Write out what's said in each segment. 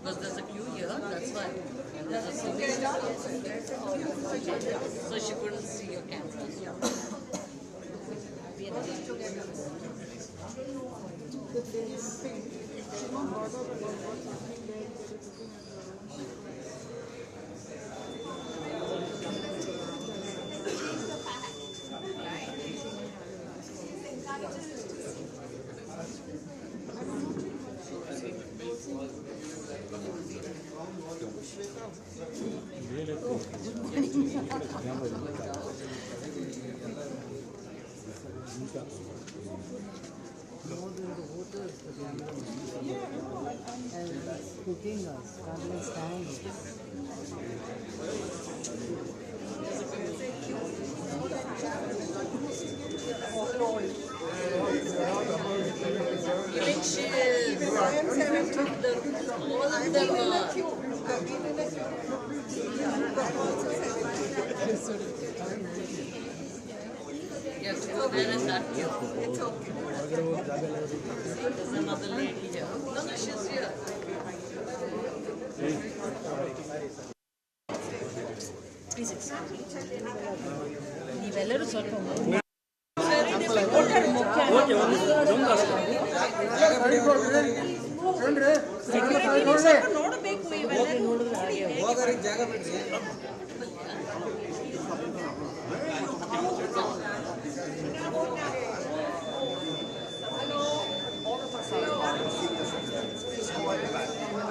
Because there's a queue here, that's why. And there's a swimming so she couldn't see your camera. Cooking us, traveling stand. Giving chills. All of them are. You have to go there and that queue. It's okay. There's another lady here. No, she's here. Please excuse me. ನೀವೆಲ್ಲರೂ ಸ್ವಲ್ಪ ನೋಡಬೇಕು ಇವೆಲ್ಲ ಜಾಗ ಬಿಡ್ರಿ.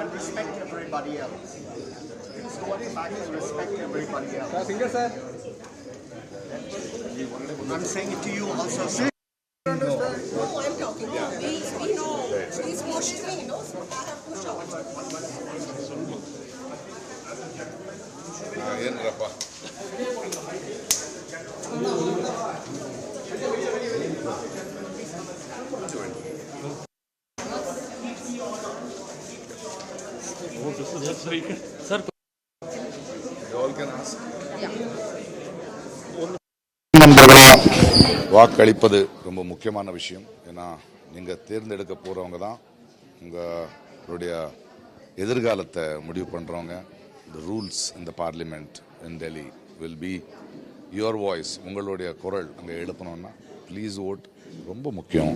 And respect everybody else. Please go back and respect everybody else. Finger, sir. I'm saying it to you also, sir. No, I'm talking. We know. He's pushed me, no? So I have pushed out. ಏನರಪ್ಪ வாக்களிப்பது ரொம்ப முக்கியமான விஷயம். ஏன்னா நீங்கள் தேர்ந்தெடுக்க போகிறவங்க தான் உங்களுடைய எதிர்காலத்தை முடிவு பண்ணுறவங்க. The rules in the parliament in Delhi will be your voice. உங்களுடைய குரல் அங்கே எழுப்பணும்னா ப்ளீஸ் ஓட் ரொம்ப முக்கியம்.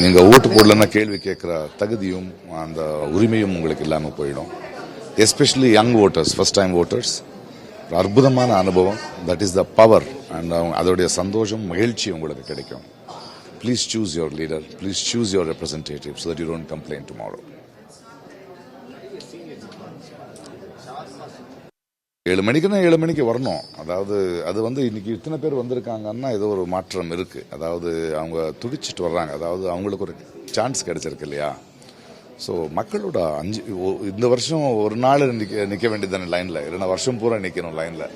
நீங்கள் ஓட்டு போடலன்னா கேள்வி கேட்குற தகுதியும் அந்த உரிமையும் உங்களுக்கு இல்லாமல் போயிடும். Especially young voters, first time voters, அற்புதமான அனுபவம். That is the power. And அதோடைய சந்தோஷம், மகிழ்ச்சி உங்களுக்கு கிடைக்கும். Please choose your leader, please choose your representative so that you don't complaint tomorrow. 7 மணிக்குன்னா 7 மணிக்கு வரணும். அதாவது அது இன்னைக்கு இத்தனை பேர் வந்திருக்காங்கன்னா ஏதோ ஒரு மாற்றம் இருக்கு. அதாவது அவங்க துடிச்சிட்டு வர்றாங்க. அதாவது அவங்களுக்கு ஒரு சான்ஸ் கிடைச்சிருக்கு இல்லையா. ஸோ மக்களோட இந்த வருஷம் ஒரு நாள் நிற்க வேண்டியதானே லைனில், இல்லைன்னா வருஷம் பூரா நிற்கணும் லைனில்.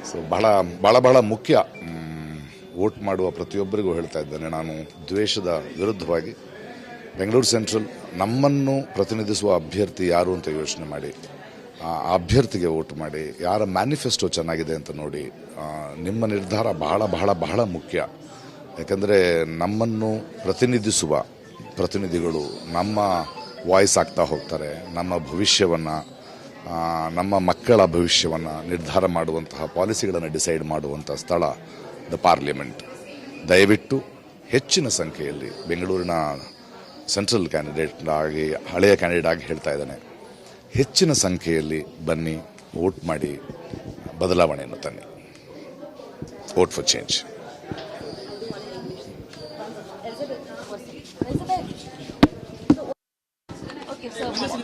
ಸೊ ಬಹಳ ಮುಖ್ಯ. ವೋಟ್ ಮಾಡುವ ಪ್ರತಿಯೊಬ್ಬರಿಗೂ ಹೇಳ್ತಾ ಇದ್ದೇನೆ, ನಾನು ದ್ವೇಷದ ವಿರುದ್ಧವಾಗಿ ಬೆಂಗಳೂರು ಸೆಂಟ್ರಲ್ ನಮ್ಮನ್ನು ಪ್ರತಿನಿಧಿಸುವ ಅಭ್ಯರ್ಥಿ ಯಾರು ಅಂತ ಯೋಚನೆ ಮಾಡಿ ಆ ಅಭ್ಯರ್ಥಿಗೆ ವೋಟ್ ಮಾಡಿ. ಯಾರ ಮ್ಯಾನಿಫೆಸ್ಟೋ ಚೆನ್ನಾಗಿದೆ ಅಂತ ನೋಡಿ. ನಿಮ್ಮ ನಿರ್ಧಾರ ಬಹಳ ಬಹಳ ಬಹಳ ಮುಖ್ಯ. ಯಾಕಂದರೆ ನಮ್ಮನ್ನು ಪ್ರತಿನಿಧಿಸುವ ಪ್ರತಿನಿಧಿಗಳು ನಮ್ಮ ವಾಯ್ಸ್ ಆಗ್ತಾ ಹೋಗ್ತಾರೆ. ನಮ್ಮ ಭವಿಷ್ಯವನ್ನು, ನಮ್ಮ ಮಕ್ಕಳ ಭವಿಷ್ಯವನ್ನು ನಿರ್ಧಾರ ಮಾಡುವಂತಹ ಪಾಲಿಸಿಗಳನ್ನು ಡಿಸೈಡ್ ಮಾಡುವಂಥ ಸ್ಥಳ ದ ಪಾರ್ಲಿಮೆಂಟ್. ದಯವಿಟ್ಟು ಹೆಚ್ಚಿನ ಸಂಖ್ಯೆಯಲ್ಲಿ ಬೆಂಗಳೂರಿನ ಸೆಂಟ್ರಲ್ ಕ್ಯಾಂಡಿಡೇಟ್ ಆಗಿ, ಹಳೆಯ ಕ್ಯಾಂಡಿಡೇಟ್ ಆಗಿ ಹೇಳ್ತಾ ಇದ್ದಾನೆ, ಹೆಚ್ಚಿನ ಸಂಖ್ಯೆಯಲ್ಲಿ ಬನ್ನಿ, ವೋಟ್ ಮಾಡಿ, ಬದಲಾವಣೆಯನ್ನು ತನ್ನಿ. Vote for change.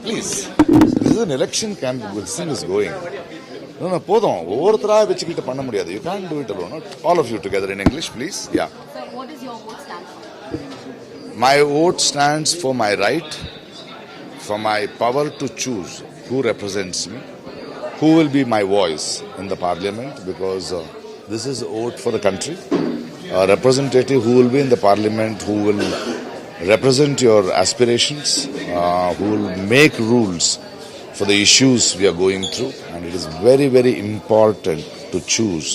Please, this is an election campaign. This thing is going. No, போதும். ஒவ்வொருத்தராக வச்சுக்கிட்டு பண்ண முடியாது. You can't do it alone. All of you together in English, please. Yeah. So, what does your vote stand for? My vote stands for my right, for my power to choose who represents me, who will be my voice in the parliament, because this is a vote for the country. A representative who will be in the parliament, who will represent your aspirations, who will make rules for the issues we are going through. And it is very, very important to choose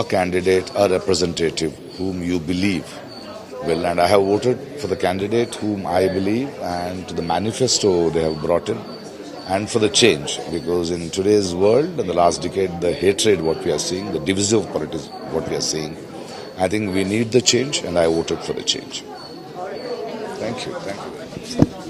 a candidate, a representative whom you believe will, and I have voted for the candidate whom I believe and to the manifesto they have brought in, and for the change, because in today's world, in the last decade, the hatred what we are seeing, the divisive politics what we are seeing, I think we need the change, and I voted for the change. Thank you very much.